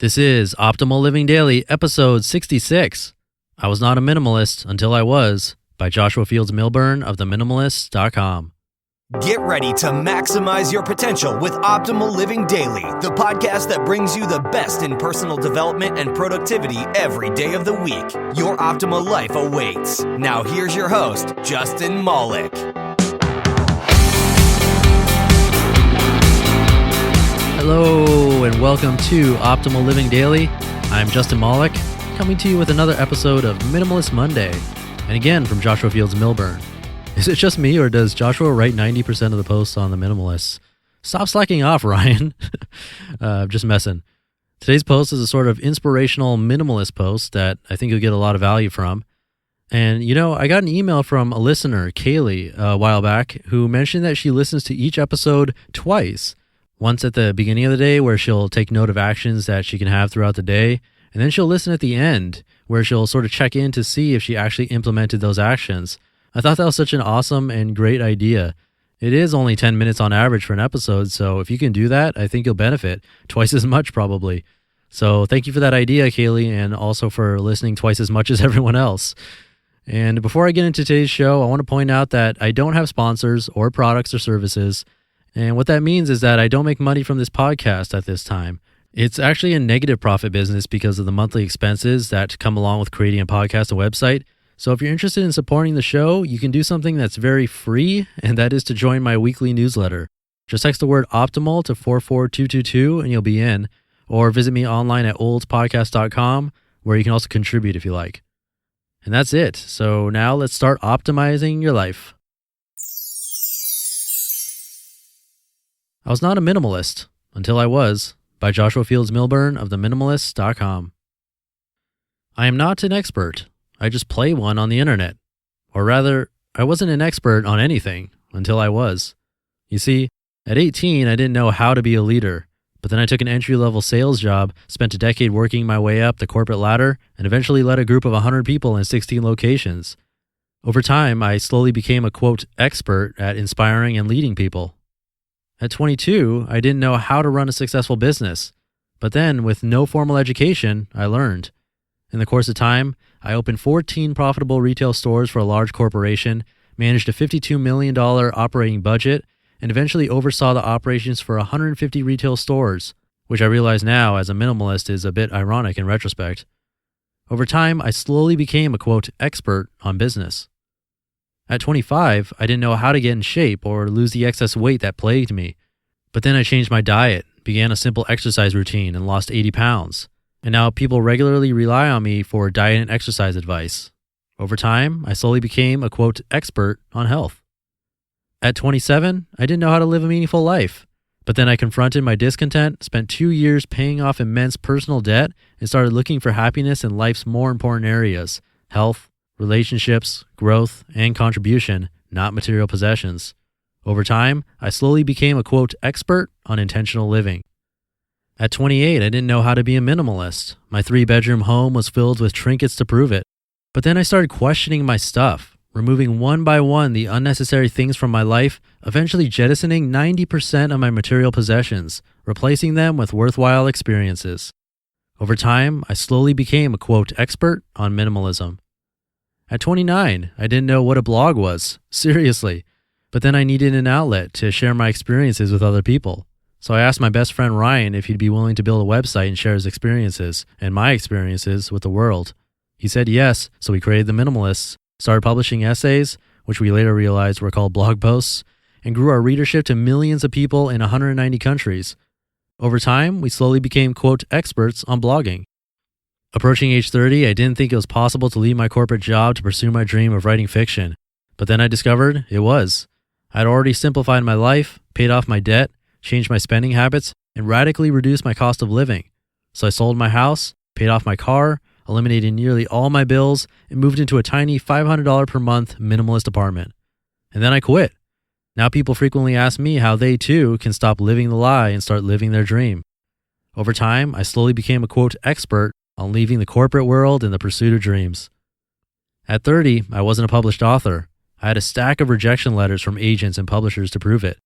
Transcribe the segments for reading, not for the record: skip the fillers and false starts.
This is Optimal Living Daily, episode 66. I was not a minimalist until I was, by Joshua Fields Millburn of Minimalists.com. Get ready to maximize your potential with Optimal Living Daily, the podcast that brings you the best in personal development and productivity every day of the week. Your optimal life awaits. Now here's your host, Justin Malik. Hello and welcome to Optimal Living Daily. I'm Justin Malik, coming to you with another episode of Minimalist Monday, and again from Joshua Fields Millburn. Is it just me, or does Joshua write 90% of the posts on the Minimalists? Stop slacking off, Ryan. Just messing. Today's post is a sort of inspirational minimalist post that I think you'll get a lot of value from. And, I got an email from a listener, Kaylee, a while back, who mentioned that she listens to each episode twice. Once at the beginning of the day, where she'll take note of actions that she can have throughout the day, and then she'll listen at the end, where she'll sort of check in to see if she actually implemented those actions. I thought that was such an awesome and great idea. It is only 10 minutes on average for an episode, so if you can do that, I think you'll benefit twice as much probably. So thank you for that idea, Kaylee, and also for listening twice as much as everyone else. And before I get into today's show, I want to point out that I don't have sponsors or products or services. And what that means is that I don't make money from this podcast at this time. It's actually a negative profit business because of the monthly expenses that come along with creating a podcast and website. So if you're interested in supporting the show, you can do something that's very free, and that is to join my weekly newsletter. Just text the word optimal to 44222 and you'll be in, or visit me online at oldspodcast.com, where you can also contribute if you like. And that's it. So now let's start optimizing your life. I was not a minimalist until I was, by Joshua Fields Millburn of Minimalists.com. I am not an expert. I just play one on the internet. Or rather, I wasn't an expert on anything until I was. You see, at 18, I didn't know how to be a leader, but then I took an entry-level sales job, spent a decade working my way up the corporate ladder, and eventually led a group of 100 people in 16 locations. Over time, I slowly became a, quote, expert at inspiring and leading people. At 22, I didn't know how to run a successful business, but then with no formal education, I learned. In the course of time, I opened 14 profitable retail stores for a large corporation, managed a $52 million operating budget, and eventually oversaw the operations for 150 retail stores, which I realize now as a minimalist is a bit ironic in retrospect. Over time, I slowly became a, quote, expert on business. At 25, I didn't know how to get in shape or lose the excess weight that plagued me. But then I changed my diet, began a simple exercise routine, and lost 80 pounds. And now people regularly rely on me for diet and exercise advice. Over time, I slowly became a, quote, expert on health. At 27, I didn't know how to live a meaningful life. But then I confronted my discontent, spent 2 years paying off immense personal debt, and started looking for happiness in life's more important areas: health, relationships, growth, and contribution, not material possessions. Over time, I slowly became a, quote, expert on intentional living. At 28, I didn't know how to be a minimalist. My 3-bedroom home was filled with trinkets to prove it. But then I started questioning my stuff, removing one by one the unnecessary things from my life, eventually jettisoning 90% of my material possessions, replacing them with worthwhile experiences. Over time, I slowly became a, quote, expert on minimalism. At 29, I didn't know what a blog was, seriously, but then I needed an outlet to share my experiences with other people. So I asked my best friend Ryan if he'd be willing to build a website and share his experiences and my experiences with the world. He said yes, so we created the Minimalists, started publishing essays, which we later realized were called blog posts, and grew our readership to millions of people in 190 countries. Over time, we slowly became, quote, experts on blogging. Approaching age 30, I didn't think it was possible to leave my corporate job to pursue my dream of writing fiction. But then I discovered it was. I'd already simplified my life, paid off my debt, changed my spending habits, and radically reduced my cost of living. So I sold my house, paid off my car, eliminated nearly all my bills, and moved into a tiny $500 per month minimalist apartment. And then I quit. Now people frequently ask me how they too can stop living the lie and start living their dream. Over time, I slowly became a, quote, expert on leaving the corporate world in the pursuit of dreams. At 30, I wasn't a published author. I had a stack of rejection letters from agents and publishers to prove it.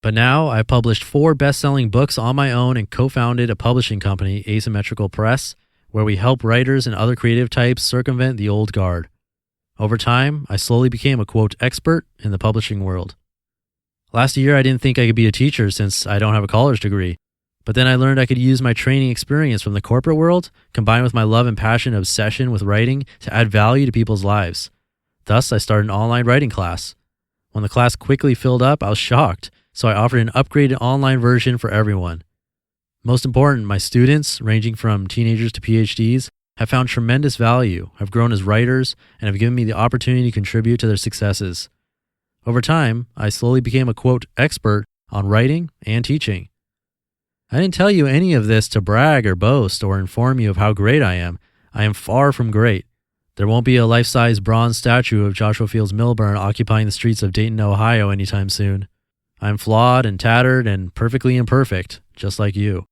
But now I've published 4 best-selling books on my own and co-founded a publishing company, Asymmetrical Press, where we help writers and other creative types circumvent the old guard. Over time, I slowly became a quote expert in the publishing world. Last year, I didn't think I could be a teacher since I don't have a college degree. But then I learned I could use my training experience from the corporate world, combined with my love and passion obsession with writing, to add value to people's lives. Thus, I started an online writing class. When the class quickly filled up, I was shocked, so I offered an upgraded online version for everyone. Most important, my students, ranging from teenagers to PhDs, have found tremendous value, have grown as writers, and have given me the opportunity to contribute to their successes. Over time, I slowly became a quote expert on writing and teaching. I didn't tell you any of this to brag or boast or inform you of how great I am. I am far from great. There won't be a life-size bronze statue of Joshua Fields Millburn occupying the streets of Dayton, Ohio anytime soon. I'm flawed and tattered and perfectly imperfect, just like you.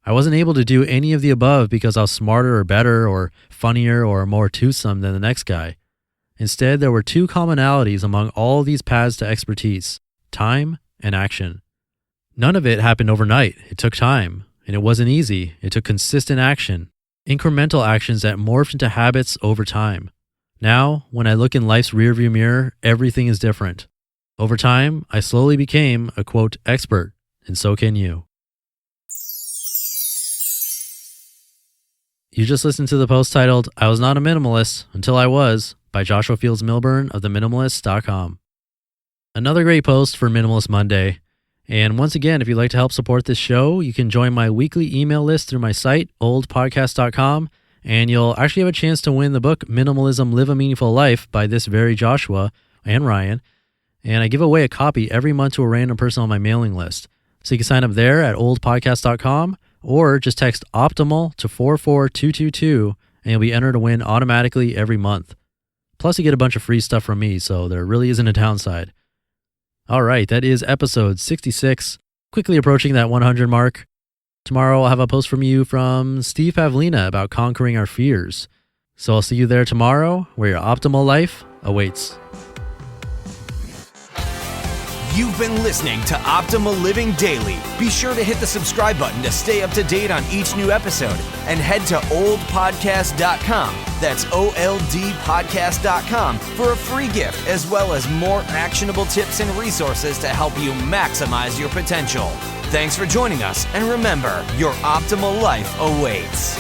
I wasn't able to do any of the above because I was smarter or better or funnier or more toothsome than the next guy. Instead, there were 2 commonalities among all these paths to expertise: time and action. None of it happened overnight. It took time, and it wasn't easy. It took consistent action, incremental actions that morphed into habits over time. Now, when I look in life's rearview mirror, everything is different. Over time, I slowly became a quote expert, and so can you. You just listened to the post titled, "I Was Not a Minimalist Until I Was," by Joshua Fields Millburn of the Minimalists.com. Another great post for Minimalist Monday. And once again, if you'd like to help support this show, you can join my weekly email list through my site, oldpodcast.com, and you'll actually have a chance to win the book Minimalism, Live a Meaningful Life by this very Joshua and Ryan. And I give away a copy every month to a random person on my mailing list. So you can sign up there at oldpodcast.com or just text OPTIMAL to 44222 and you'll be entered to win automatically every month. Plus you get a bunch of free stuff from me, so there really isn't a downside. All right, that is episode 66, quickly approaching that 100 mark. Tomorrow I'll have a post from you from Steve Pavlina about conquering our fears. So I'll see you there tomorrow, where your optimal life awaits. You've been listening to Optimal Living Daily. Be sure to hit the subscribe button to stay up to date on each new episode and head to oldpodcast.com. That's OLDpodcast.com for a free gift as well as more actionable tips and resources to help you maximize your potential. Thanks for joining us, and remember, your optimal life awaits.